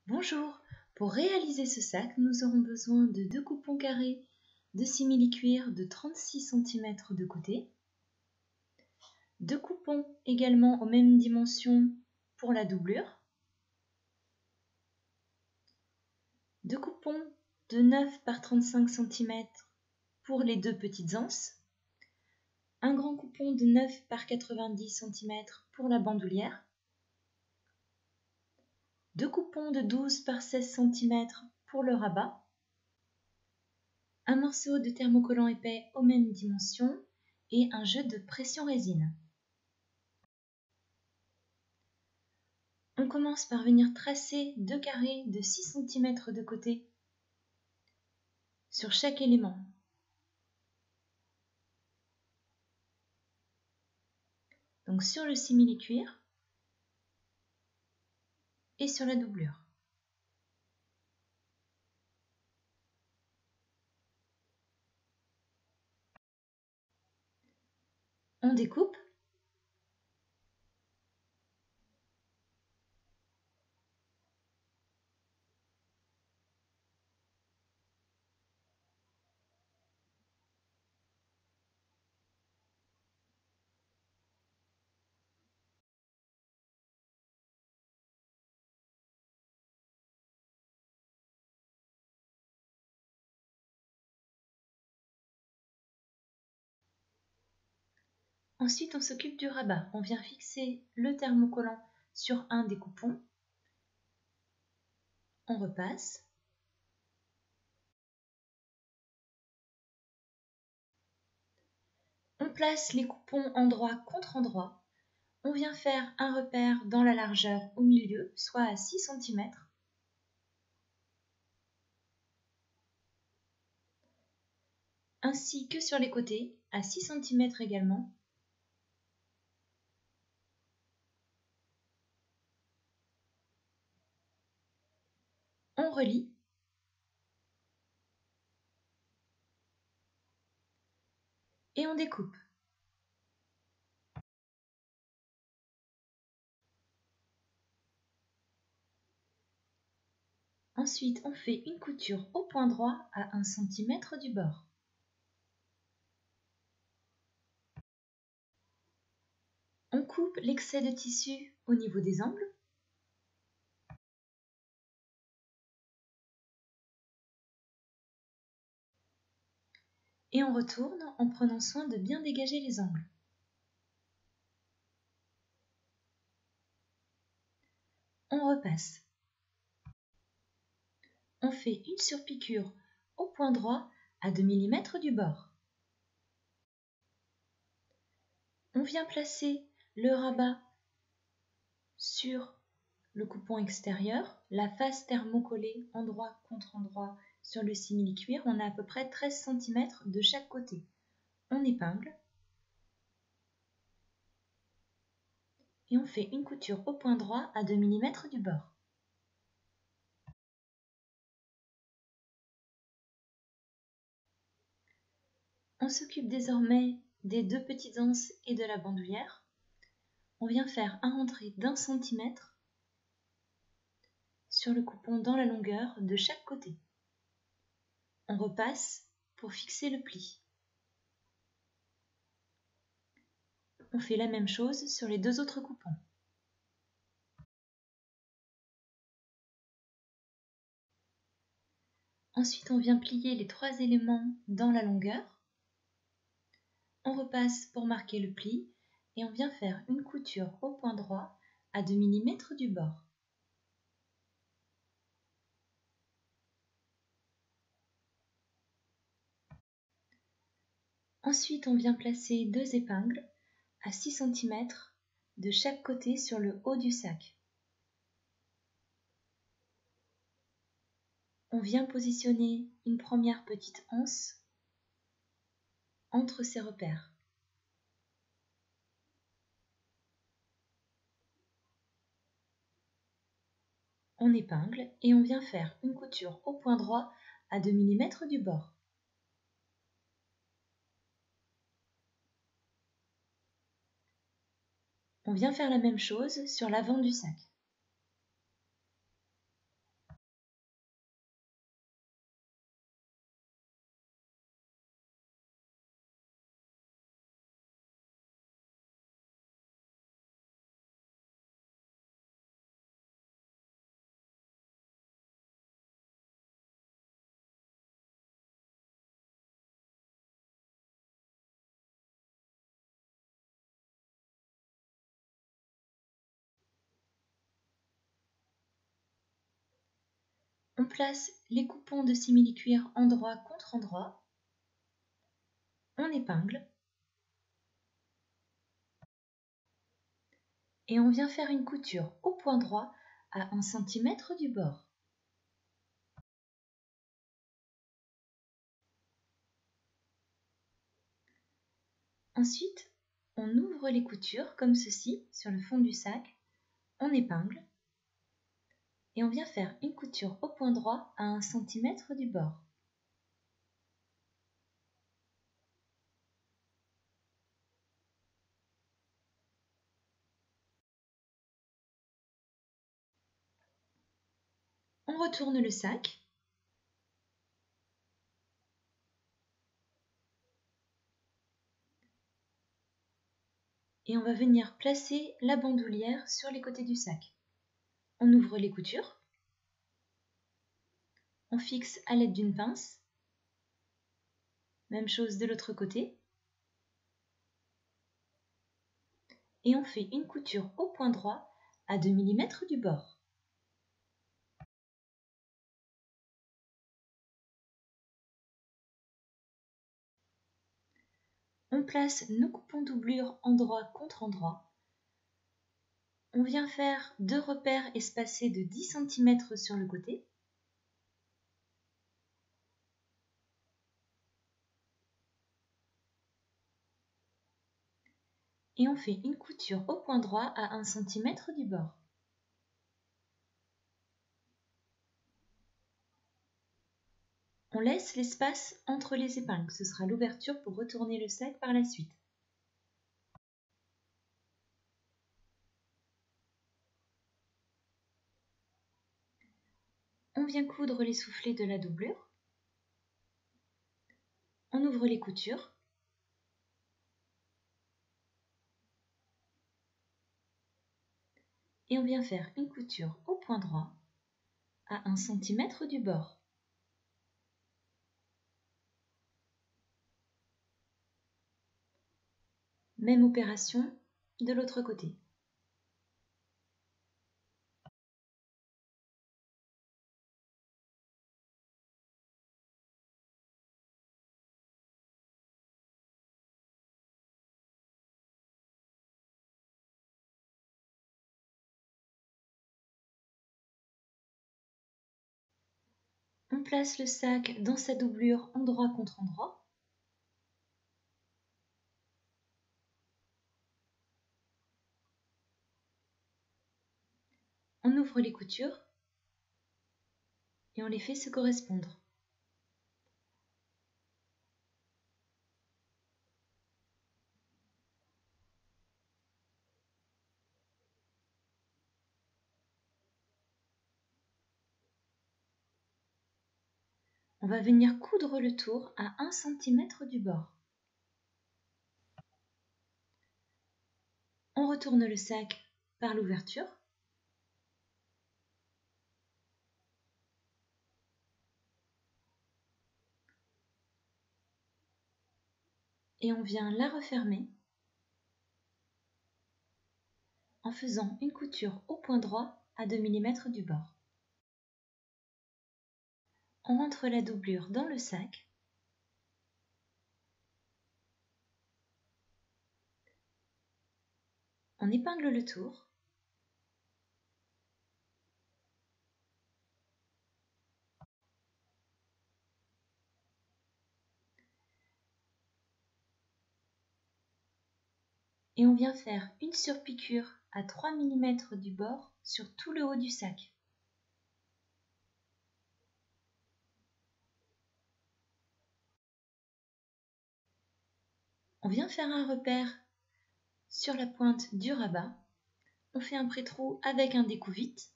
Bonjour, pour réaliser ce sac, nous aurons besoin de 2 coupons carrés de simili-cuir de 36 cm de côté, 2 coupons également aux mêmes dimensions pour la doublure, 2 coupons de 9 par 35 cm pour les 2 petites anses, un grand coupon de 9 par 90 cm pour la bandoulière, 2 coupons de 12 par 16 cm pour le rabat, un morceau de thermocollant épais aux mêmes dimensions et un jeu de pression résine. On commence par venir tracer 2 carrés de 6 cm de côté sur chaque élément. Donc sur le simili-cuir et sur la doublure. On découpe. Ensuite, on s'occupe du rabat. On vient fixer le thermocollant sur un des coupons. On repasse. On place les coupons endroit contre endroit. On vient faire un repère dans la largeur au milieu, soit à 6 cm. Ainsi que sur les côtés, à 6 cm également. On relie. Et on découpe. Ensuite, on fait une couture au point droit à 1 cm du bord. On coupe l'excès de tissu au niveau des angles. Et on retourne en prenant soin de bien dégager les angles. On repasse. On fait une surpiqûre au point droit à 2 mm du bord. On vient placer le rabat sur le coupon extérieur, la face thermocollée endroit contre endroit sur le simili-cuir. On a à peu près 13 cm de chaque côté. On épingle. Et on fait une couture au point droit à 2 mm du bord. On s'occupe désormais des 2 petites anses et de la bandoulière. On vient faire un rentré d'1 cm sur le coupon dans la longueur de chaque côté. On repasse pour fixer le pli. On fait la même chose sur les 2 autres coupons. Ensuite, on vient plier les 3 éléments dans la longueur. On repasse pour marquer le pli et on vient faire une couture au point droit à 2 mm du bord. Ensuite, on vient placer 2 épingles à 6 cm de chaque côté sur le haut du sac. On vient positionner une première petite anse entre ces repères. On épingle et on vient faire une couture au point droit à 2 mm du bord. On vient faire la même chose sur l'avant du sac. On place les coupons de simili-cuir endroit contre endroit. On épingle. Et on vient faire une couture au point droit à 1 cm du bord. Ensuite, on ouvre les coutures comme ceci sur le fond du sac, on épingle et on vient faire une couture au point droit à 1 cm du bord. On retourne le sac. Et on va venir placer la bandoulière sur les côtés du sac. On ouvre les coutures. On fixe à l'aide d'une pince. Même chose de l'autre côté. Et on fait une couture au point droit à 2 mm du bord. On place nos coupons doublure endroit contre endroit. On vient faire 2 repères espacés de 10 cm sur le côté. Et on fait une couture au point droit à 1 cm du bord. On laisse l'espace entre les épingles, ce sera l'ouverture pour retourner le sac par la suite. On vient coudre les soufflets de la doublure. On ouvre les coutures. Et on vient faire une couture au point droit à 1 cm du bord. Même opération de l'autre côté. On place le sac dans sa doublure endroit contre endroit. On ouvre les coutures et on les fait se correspondre. On va venir coudre le tour à 1 cm du bord. On retourne le sac par l'ouverture. Et on vient la refermer en faisant une couture au point droit à 2 mm du bord. On rentre la doublure dans le sac. On épingle le tour. Et on vient faire une surpiqûre à 3 mm du bord sur tout le haut du sac. On vient faire un repère sur la pointe du rabat. On fait un pré-trou avec un découvite.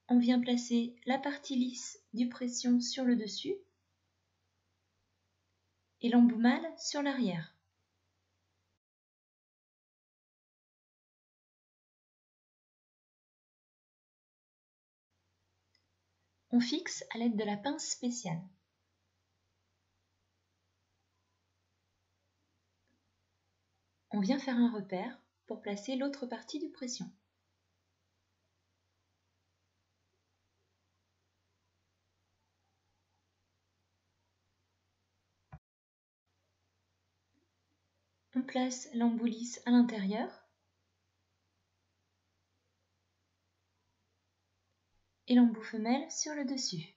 On vient placer la partie lisse du pression sur le dessus et l'emboumade sur l'arrière. On fixe à l'aide de la pince spéciale. On vient faire un repère pour placer l'autre partie du pression. place l'embout lisse à l'intérieur et l'embout femelle sur le dessus.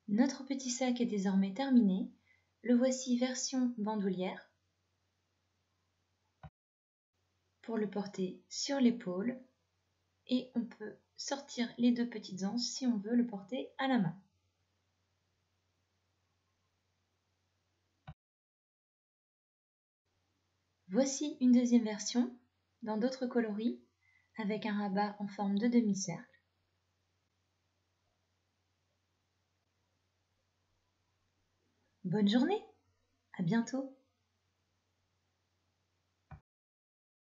Notre petit sac est désormais terminé. Le voici version bandoulière pour le porter sur l'épaule et on peut sortir les deux petites anses si on veut le porter à la main. Voici une deuxième version dans d'autres coloris avec un rabat en forme de demi-cercle. Bonne journée, à bientôt!